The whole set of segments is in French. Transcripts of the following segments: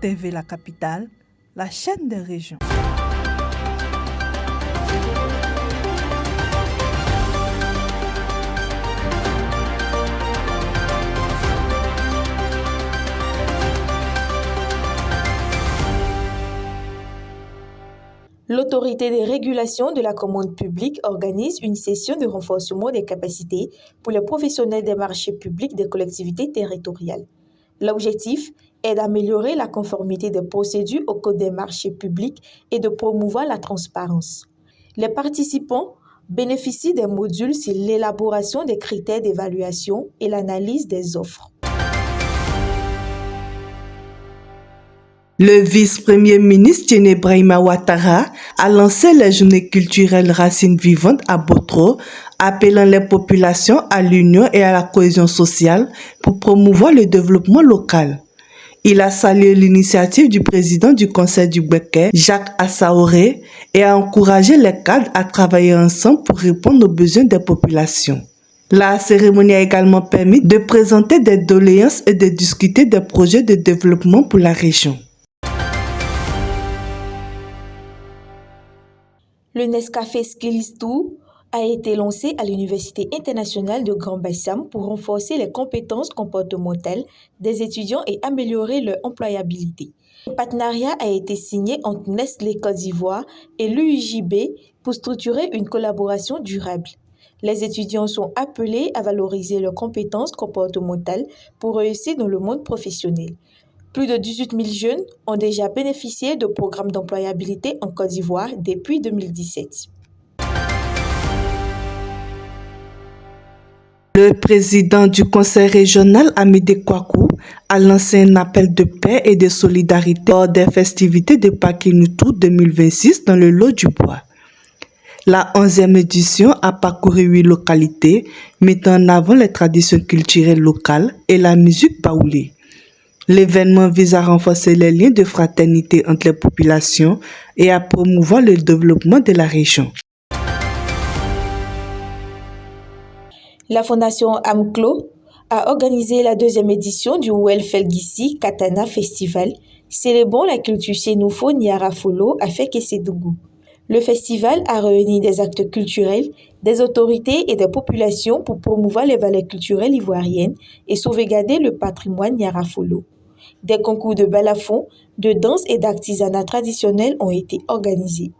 TV La Capitale, la chaîne des régions. L'autorité de régulation de la commande publique organise une session de renforcement des capacités pour les professionnels des marchés publics des collectivités territoriales. L'objectif est d'améliorer la conformité des procédures au code des marchés publics et de promouvoir la transparence. Les participants bénéficient des modules sur l'élaboration des critères d'évaluation et l'analyse des offres. Le vice-premier ministre Diéné Brahima Ouattara a lancé les journées culturelles Racines vivantes à Botro, appelant les populations à l'union et à la cohésion sociale pour promouvoir le développement local. Il a salué l'initiative du président du conseil du Békay, Jacques Assaoré, et a encouragé les cadres à travailler ensemble pour répondre aux besoins des populations. La cérémonie a également permis de présenter des doléances et de discuter des projets de développement pour la région. Le Nescafé Skills Tour a été lancé à l'Université internationale de Grand Bassam pour renforcer les compétences comportementales des étudiants et améliorer leur employabilité. Un partenariat a été signé entre Nestlé Côte d'Ivoire et l'UIJB pour structurer une collaboration durable. Les étudiants sont appelés à valoriser leurs compétences comportementales pour réussir dans le monde professionnel. Plus de 18 000 jeunes ont déjà bénéficié de programmes d'employabilité en Côte d'Ivoire depuis 2017. Le président du conseil régional, Amédée Kouakou, a lancé un appel de paix et de solidarité lors des festivités de Pakinutu 2026 dans le lot du bois. La 11e édition a parcouru 8 localités, mettant en avant les traditions culturelles locales et la musique baoulée. L'événement vise à renforcer les liens de fraternité entre les populations et à promouvoir le développement de la région. La Fondation Amclo a organisé la 2e édition du Welfelgissi Katana Festival, célébrant la culture sénoufo Niarafolo à Fekessédougou. Le festival a réuni des acteurs culturels, des autorités et des populations pour promouvoir les valeurs culturelles ivoiriennes et sauvegarder le patrimoine Niarafolo. Des concours de balafon, de danse et d'artisanat traditionnel ont été organisés.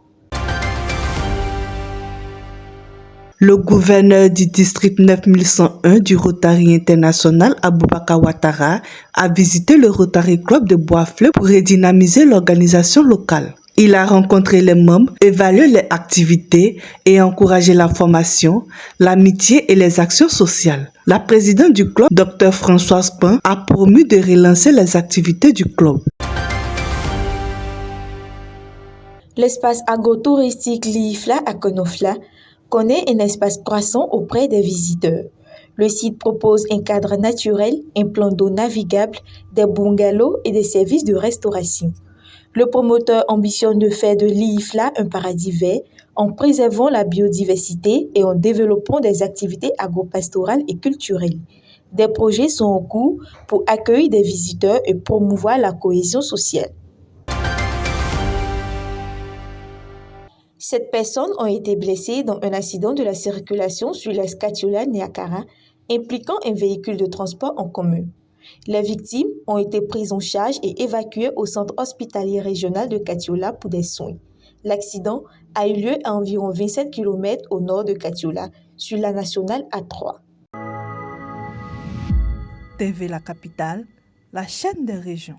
Le gouverneur du district 9101 du Rotary International, Aboubakar Ouattara, a visité le Rotary Club de Bois-Fleur pour redynamiser l'organisation locale. Il a rencontré les membres, évalué les activités et encouragé la formation, l'amitié et les actions sociales. La présidente du club, Dr Françoise Pan, a promu de relancer les activités du club. L'espace agro-touristique Liifla à Konofla connaît un espace croissant auprès des visiteurs. Le site propose un cadre naturel, un plan d'eau navigable, des bungalows et des services de restauration. Le promoteur ambitionne de faire de Liifla un paradis vert en préservant la biodiversité et en développant des activités agro-pastorales et culturelles. Des projets sont en cours pour accueillir des visiteurs et promouvoir la cohésion sociale. 7 personnes ont été blessées dans un accident de la circulation sur la Skatiola Niakara impliquant un véhicule de transport en commun. Les victimes ont été prises en charge et évacuées au centre hospitalier régional de Katiola pour des soins. L'accident a eu lieu à environ 27 km au nord de Katiola, sur la nationale A3. TV La Capitale, la chaîne des régions.